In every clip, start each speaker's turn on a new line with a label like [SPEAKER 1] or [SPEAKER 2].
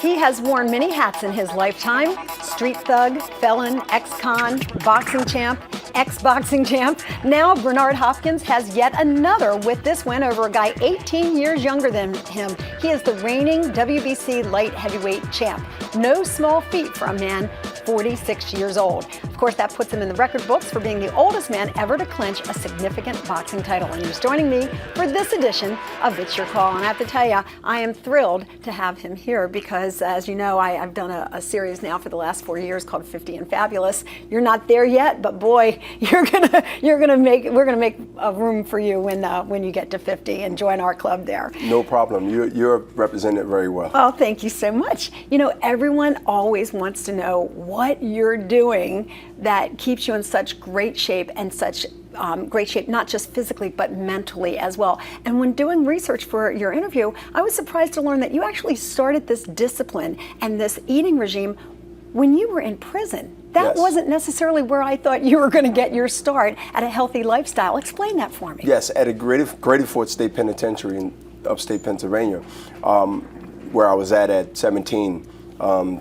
[SPEAKER 1] He has worn many hats in his lifetime: street thug, felon, ex-con, boxing champ, ex-boxing champ. Now Bernard Hopkins has yet another with this win over a guy 18 years younger than him. He is the reigning WBC light heavyweight champ. No small feat for a man 46 years old. Of course, that puts him in the record books for being the oldest man ever to clinch a significant boxing title. And he's joining me for this edition of It's Your Call. And I have to tell you, I am thrilled to have him here because, as you know, I've done a series now for the last 4 years called 50 and Fabulous. You're not there yet, but boy, we're gonna make a room for you when you get to 50 and join our club there.
[SPEAKER 2] No problem. You're represented very well.
[SPEAKER 1] Oh, thank you so much. You know, everyone always wants to know what you're doing that keeps you in such great shape and such great shape, not just physically, but mentally as well. And when doing research for your interview, I was surprised to learn that you actually started this discipline and this eating regime when you were in prison. That
[SPEAKER 2] Yes.
[SPEAKER 1] wasn't necessarily where I thought you were going to get your start at a healthy lifestyle. Explain that for me.
[SPEAKER 2] Yes, at a Grady Fort State Penitentiary in upstate Pennsylvania, where I was at 17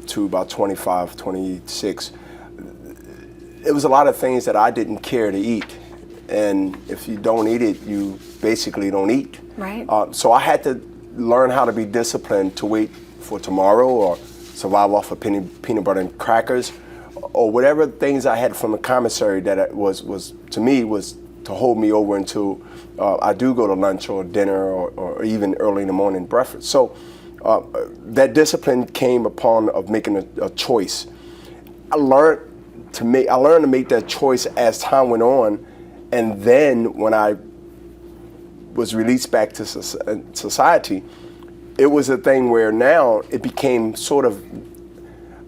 [SPEAKER 2] to about 25, 26. It was a lot of things that I didn't care to eat. And if you don't eat it, you basically don't eat.
[SPEAKER 1] Right.
[SPEAKER 2] So I had to learn how to be disciplined to wait for tomorrow or survive off of peanut butter and crackers or whatever things I had from the commissary that was to me was to hold me over until I do go to lunch or dinner or even early in the morning breakfast. So that discipline came upon of making a choice. I learned to make that choice as time went on. And then when I was released back to society, it was a thing where now it became sort of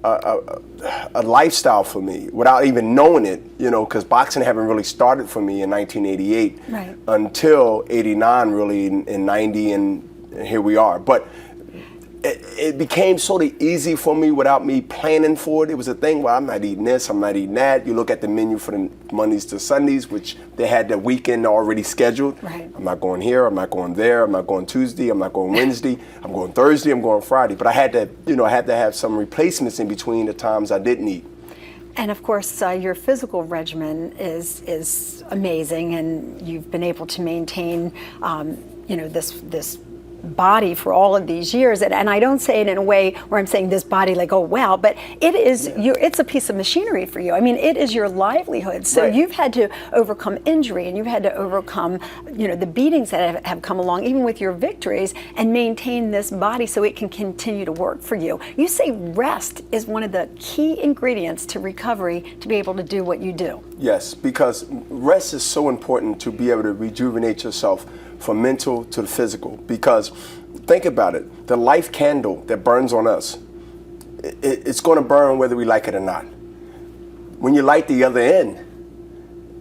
[SPEAKER 2] a lifestyle for me without even knowing it, you know, because boxing hadn't really started for me in 1988
[SPEAKER 1] right.
[SPEAKER 2] until 89 really in 90 and here we are. But it became sort of easy for me without me planning for it. It was a thing where I'm not eating this, I'm not eating that. You look at the menu for the Mondays to Sundays, which they had the weekend already scheduled.
[SPEAKER 1] Right.
[SPEAKER 2] I'm not going here, I'm not going there, I'm not going Tuesday, I'm not going Wednesday, I'm going Thursday, I'm going Friday. But I had to have some replacements in between the times I didn't eat.
[SPEAKER 1] And of course, your physical regimen is amazing, and you've been able to maintain, this body for all of these years. And I don't say it in a way where I'm saying this body like, oh wow, but it is it's a piece of machinery for you. I mean, it is your livelihood. So
[SPEAKER 2] Right.
[SPEAKER 1] You've had to overcome injury, and you've had to overcome, the beatings that have come along, even with your victories, and maintain this body so it can continue to work for you. You say rest is one of the key ingredients to recovery to be able to do what you do.
[SPEAKER 2] Yes, because rest is so important to be able to rejuvenate yourself from mental to the physical. Because think about it, the life candle that burns on us, it's going to burn whether we like it or not. When you light the other end,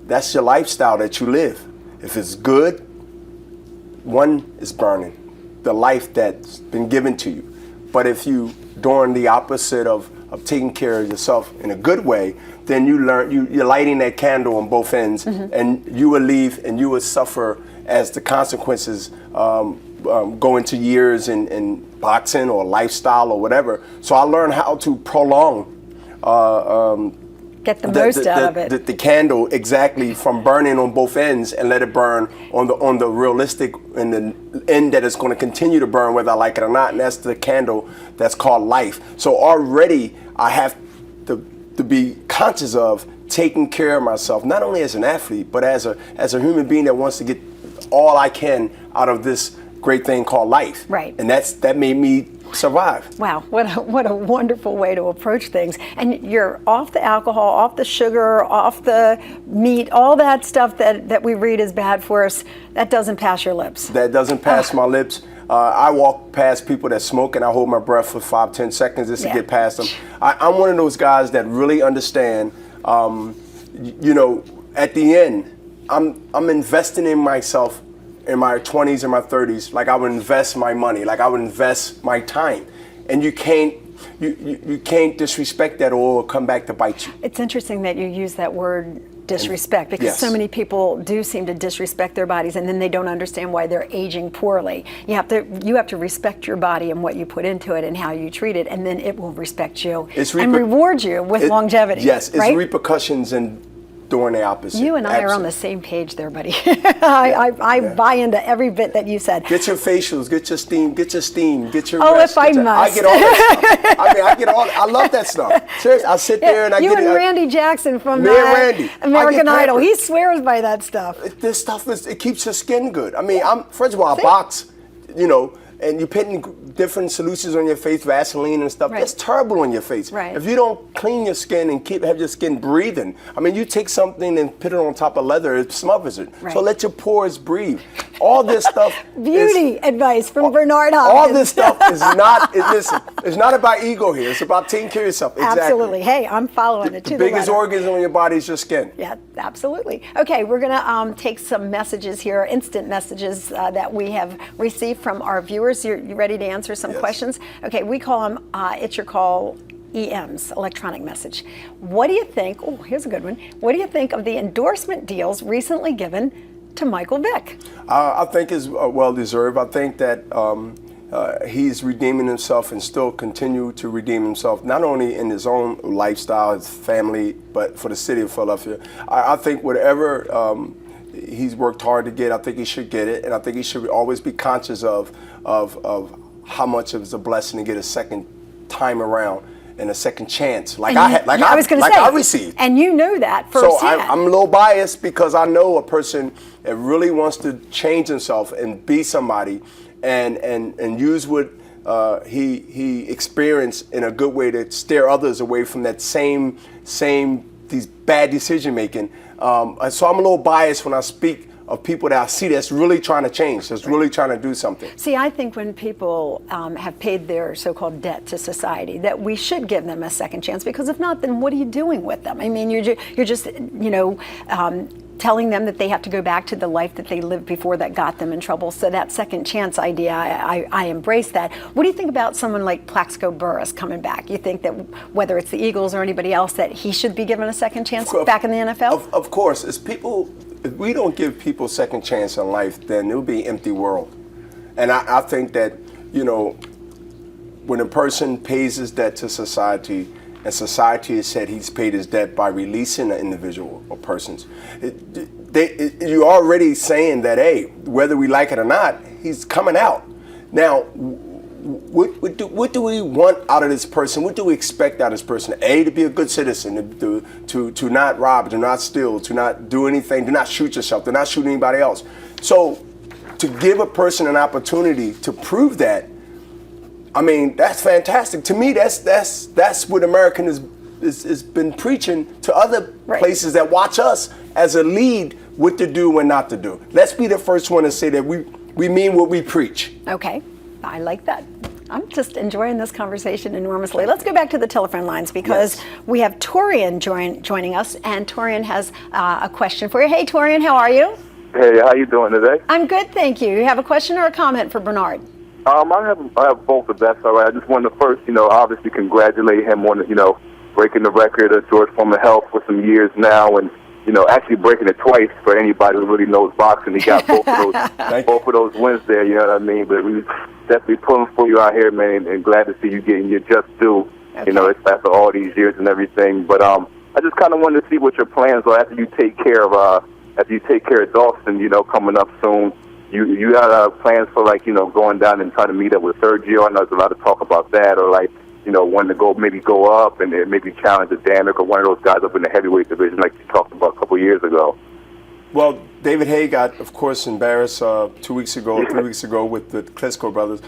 [SPEAKER 2] that's your lifestyle that you live. If it's good, one is burning, the life that's been given to you. But if you doing the opposite of taking care of yourself in a good way, then you're lighting that candle on both ends, mm-hmm. and you will leave and you will suffer as the consequences go into years in boxing or lifestyle or whatever. So I learned how to prolong
[SPEAKER 1] get the most out of it.
[SPEAKER 2] The candle exactly from burning on both ends and let it burn on the realistic and the end that it's going to continue to burn whether I like it or not, and that's the candle that's called life. So already I have to be conscious of taking care of myself, not only as an athlete, but as a human being that wants to get all I can out of this great thing called life.
[SPEAKER 1] Right.
[SPEAKER 2] And that made me survive.
[SPEAKER 1] Wow, what a wonderful way to approach things. And you're off the alcohol, off the sugar, off the meat, all that stuff that we read is bad for us. That doesn't pass your lips.
[SPEAKER 2] That doesn't pass my lips. I walk past people that smoke and I hold my breath for 5-10 seconds just to get past them. I'm one of those guys that really understand, at the end, I'm investing in myself in my 20s and my 30s like I would invest my money, like I would invest my time. And you can't disrespect that or it'll come back to bite you.
[SPEAKER 1] It's interesting that you use that word disrespect, because
[SPEAKER 2] Yes.
[SPEAKER 1] so many people do seem to disrespect their bodies, and then they don't understand why they're aging poorly. You have to respect your body and what you put into it and how you treat it, and then it will respect you and reward you with longevity.
[SPEAKER 2] Yes, it's
[SPEAKER 1] right?
[SPEAKER 2] repercussions and doing the opposite.
[SPEAKER 1] You and I are on the same page there, buddy. I buy into every bit that you said.
[SPEAKER 2] Get your facials, get your steam, get your
[SPEAKER 1] Oh,
[SPEAKER 2] rest.
[SPEAKER 1] if I must.
[SPEAKER 2] I get all that stuff. I get all. I love that stuff. Seriously, I sit there and I
[SPEAKER 1] you
[SPEAKER 2] get
[SPEAKER 1] and
[SPEAKER 2] it.
[SPEAKER 1] Randy Jackson from
[SPEAKER 2] Me and Randy.
[SPEAKER 1] American
[SPEAKER 2] I get
[SPEAKER 1] Idol.
[SPEAKER 2] peppered.
[SPEAKER 1] He swears by that stuff.
[SPEAKER 2] This stuff it keeps your skin good. I mean, first of all, I box, and you're putting different solutions on your face, Vaseline and stuff.
[SPEAKER 1] Right.
[SPEAKER 2] That's terrible on your face.
[SPEAKER 1] Right.
[SPEAKER 2] If you don't clean your skin and have your skin breathing, I mean, you take something and put it on top of leather, it smothers it.
[SPEAKER 1] Right.
[SPEAKER 2] So let your pores breathe. All this stuff.
[SPEAKER 1] Beauty advice from Bernard Hopkins.
[SPEAKER 2] All this stuff is not. Listen, it's not about ego here. It's about taking care of yourself. Exactly.
[SPEAKER 1] Absolutely. Hey, I'm following it to
[SPEAKER 2] The
[SPEAKER 1] the
[SPEAKER 2] biggest
[SPEAKER 1] letter.
[SPEAKER 2] organ on your body is your skin.
[SPEAKER 1] Yeah, absolutely. Okay, we're going to take some messages here, instant messages that we have received from our viewers. You ready to answer some
[SPEAKER 2] Yes.
[SPEAKER 1] questions? Okay, we call them It's Your Call EMs, electronic message. What do you think? Oh, here's a good one. What do you think of the endorsement deals recently given to Michael Vick?
[SPEAKER 2] I think it's well deserved. I think that he's redeeming himself and still continue to redeem himself, not only in his own lifestyle, his family, but for the city of Philadelphia. I think whatever he's worked hard to get, I think he should get it, and I think he should always be conscious of how much it was a blessing to get a second time around and a second chance, I received.
[SPEAKER 1] And you know that
[SPEAKER 2] So
[SPEAKER 1] firsthand.
[SPEAKER 2] I'm a little biased because I know a person that really wants to change himself and be somebody, and use what he experienced in a good way to steer others away from that same these bad decision making. So I'm a little biased when I speak of people that I see that's really trying to change, that's really trying to do something.
[SPEAKER 1] See, I think when people have paid their so-called debt to society, that we should give them a second chance, because if not, then what are you doing with them? I mean, you're just, telling them that they have to go back to the life that they lived before that got them in trouble. So that second chance idea, I embrace that. What do you think about someone like Plaxico Burress coming back? You think that whether it's the Eagles or anybody else, that he should be given a second chance back in the NFL?
[SPEAKER 2] Of course. If we don't give people a second chance in life, then it'll be an empty world. And I think that, when a person pays his debt to society, and society has said he's paid his debt by releasing an individual or persons, you're already saying that, hey, whether we like it or not, he's coming out. Now, what do we want out of this person? What do we expect out of this person? A, to be a good citizen, to not rob, to not steal, to not do anything, to not shoot yourself, to not shoot anybody else. So to give a person an opportunity to prove that, I mean, that's fantastic. To me, that's what American has been preaching to other places that watch us as a lead, what to do and not to do. Let's be the first one to say that we mean what we preach.
[SPEAKER 1] Okay, I like that. I'm just enjoying this conversation enormously. Let's go back to the telephone lines, because we have Torian joining us, and Torian has a question for you. Hey, Torian, how are you?
[SPEAKER 3] Hey, how you doing today?
[SPEAKER 1] I'm good, thank you. You have a question or a comment for Bernard?
[SPEAKER 3] I have both, if that's all right. I just wanted to first, obviously congratulate him on, breaking the record of George Foreman Health for some years now, and, actually breaking it twice for anybody who really knows boxing. He got both of those wins there, you know what I mean? But we definitely pulling for you out here, man, and glad to see you getting your just due, it's after all these years and everything. But I just kind of wanted to see what your plans are after you take care of Dawson, coming up soon. You got plans for, going down and trying to meet up with Sergio? I know there's a lot of talk about that, or wanting to go up and maybe challenge a Danik or one of those guys up in the heavyweight division like you talked about a couple of years ago.
[SPEAKER 2] Well, David Haye got, of course, embarrassed 3 weeks ago with the Klitschko brothers.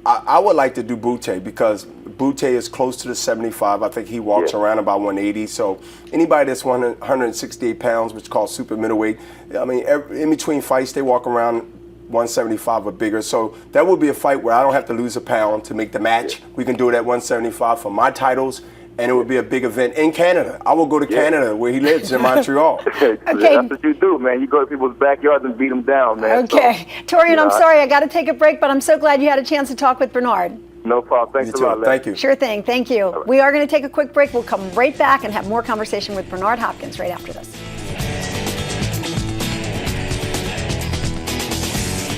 [SPEAKER 2] I would like to do Butte, because Butte is close to the 75. I think he walks around about 180. So anybody that's 168 pounds, which is called super middleweight, I mean, in between fights, they walk around 175 or bigger. So that would be a fight where I don't have to lose a pound to make the match. We can do it at 175 for my titles, and it would be a big event in Canada. I will go to Canada, where he lives, in Montreal.
[SPEAKER 1] Okay.
[SPEAKER 3] That's what you do, man. You go to people's backyards and beat them down, man.
[SPEAKER 1] Okay. So, Torian, I'm sorry, I got to take a break, but I'm so glad you had a chance to talk with Bernard.
[SPEAKER 3] No problem. Thanks
[SPEAKER 2] You
[SPEAKER 3] a lot,
[SPEAKER 2] too.
[SPEAKER 3] Len.
[SPEAKER 2] Thank you.
[SPEAKER 1] Sure thing. Thank you. We are going to take a quick break. We'll come right back and have more conversation with Bernard Hopkins right after this.